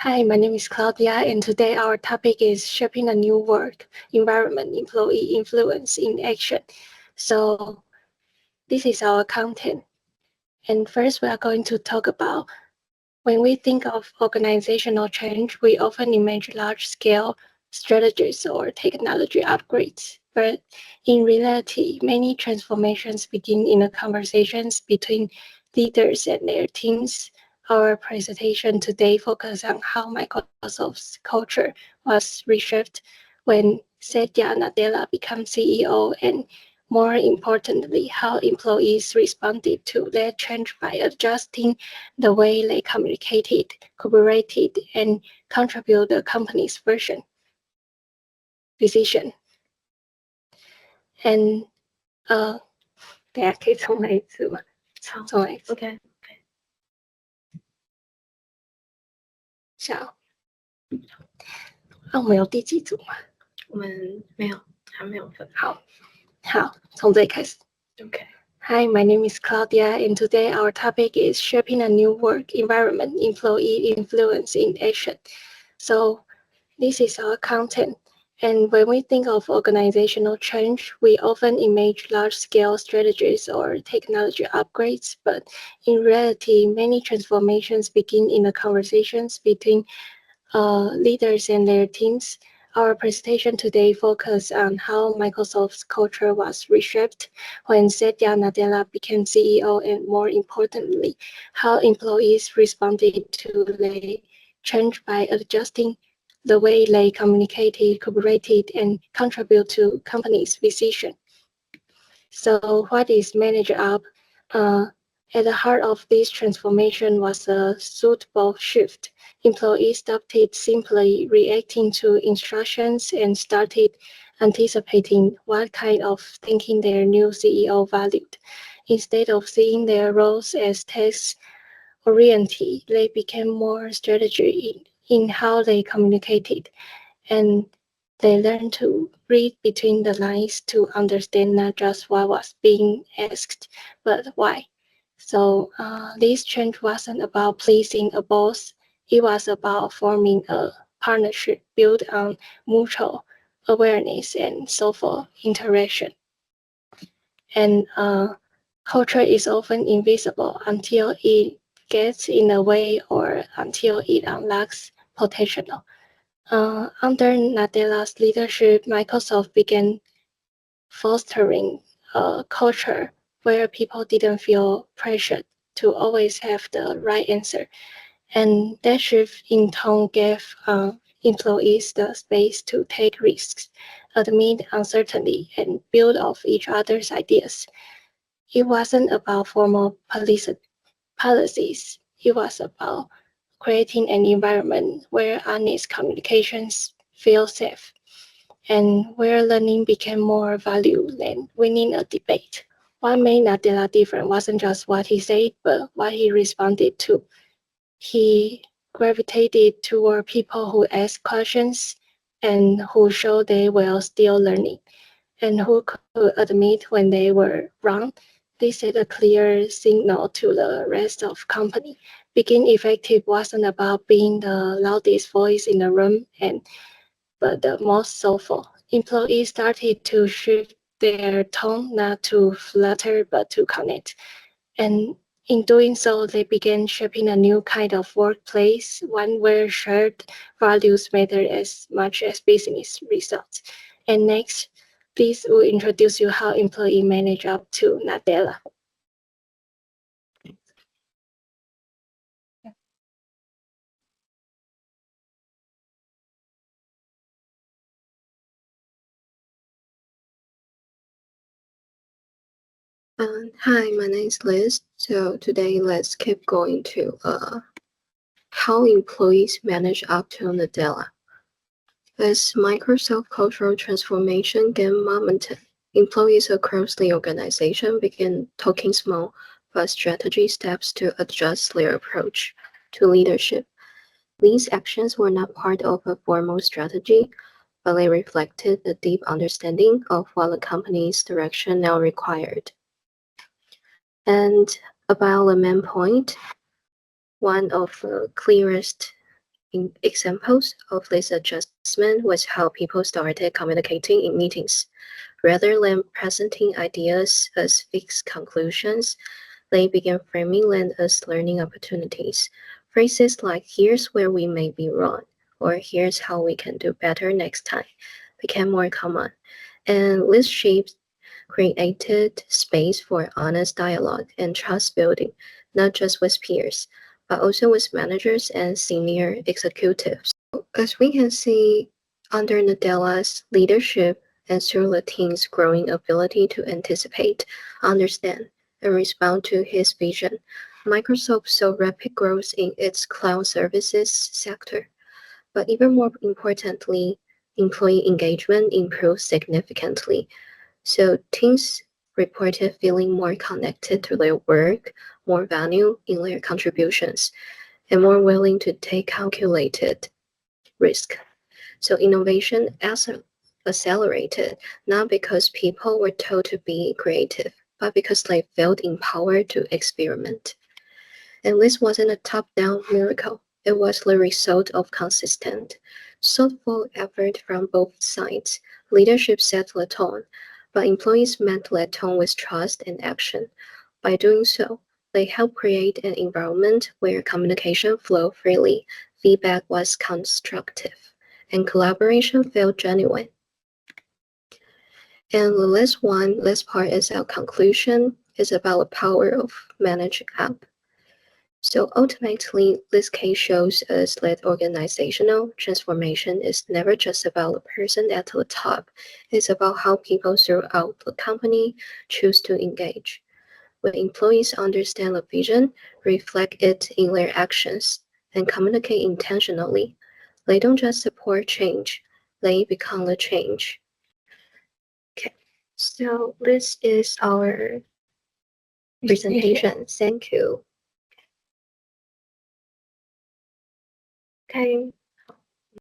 Hi, my name is Claudia, and today our topic is shaping a new work environment, employee influence in action. So this is our content. And first, we are going to talk about when we think of organizational change, we often imagine large-scale strategies or technology upgrades. But in reality, many transformations begin in the conversations between leaders and their teams. Our presentation today focuses on how Microsoft's culture was reshaped when Satya Nadella became CEO, and more importantly, how employees responded to that change by adjusting the way they communicated, cooperated, and contribute the company's vision. And 等下可以重来一次吗？重来一次。OK，好，我们有第几组吗？我们没有，还没有分。好，从这里开始。OK。Hi, my name is Claudia, and today our topic is shaping a new work environment, employee influence in action. So this is our content. And when we think of organizational change, we often imagine large-scale strategies or technology upgrades, but in reality, many transformations begin in the conversations between leaders and their teams. Our presentation today focuses on how Microsoft's culture was reshaped when Satya Nadella became CEO, and more importantly, how employees responded to the change by adjusting the way they communicated, cooperated, and contribute to company's vision. So what is Manager Up? At the heart of this transformation was a suitable shift. Employees stopped simply reacting to instructions and started anticipating what kind of thinking their new CEO valued. Instead of seeing their roles as task-oriented, they became more strategic in how they communicated, and they learned to read between the lines to understand not just what was being asked, but why. So this change wasn't about pleasing a boss. It was about forming a partnership built on mutual awareness and soulful interaction. And culture is often invisible until it gets in the way or until it unlocks potential. Under Nadella's leadership, Microsoft began fostering a culture where people didn't feel pressured to always have the right answer. And that shift in tone gave employees the space to take risks, admit uncertainty, and build off each other's ideas. It wasn't about formal policies. It was about creating an environment where honest communications feel safe and where learning became more valued than winning a debate. What made Nadella different wasn't just what he said, but what he responded to. He gravitated toward people who asked questions and who showed they were still learning and who could admit when they were wrong. This set a clear signal to the rest of company. Being effective wasn't about being the loudest voice in the room, but the most soulful. Employees started to shift their tone not to flatter but to connect. And in doing so, they began shaping a new kind of workplace, one where shared values matter as much as business results. And next, this will introduce you how employee manage up to Nadella. Hi, my name is Liz. So today let's keep going to how employees manage up to Nadella. As Microsoft cultural transformation gained momentum, employees across the organization began taking small but strategic steps to adjust their approach to leadership. These actions were not part of a formal strategy, but they reflected the deep understanding of what the company's direction now required. And about the main point, one of the clearest Examples of this adjustment was how people started communicating in meetings. Rather than presenting ideas as fixed conclusions, they began framing them as learning opportunities. Phrases like, here's where we may be wrong, or here's how we can do better next time, became more common. And this shift created space for honest dialogue and trust building, not just with peers, but also with managers and senior executives. As we can see, under Nadella's leadership and through the team's growing ability to anticipate, understand, and respond to his vision, Microsoft saw rapid growth in its cloud services sector. But even more importantly, employee engagement improved significantly. So teams reported feeling more connected to their work, more value in their contributions, and more willing to take calculated risk. So innovation accelerated, not because people were told to be creative, but because they felt empowered to experiment. And this wasn't a top-down miracle. It was the result of consistent, thoughtful effort from both sides. Leadership set the tone, but employees met that tone with trust and action. By doing so, they helped create an environment where communication flowed freely, feedback was constructive, and collaboration felt genuine. And the last part is our conclusion, is about the power of managed app. So ultimately, this case shows us that organizational transformation is never just about the person at the top. It's about how people throughout the company choose to engage. When employees understand the vision, reflect it in their actions, and communicate intentionally, they don't just support change, they become the change. Okay, so this is our presentation. Thank you. Okay.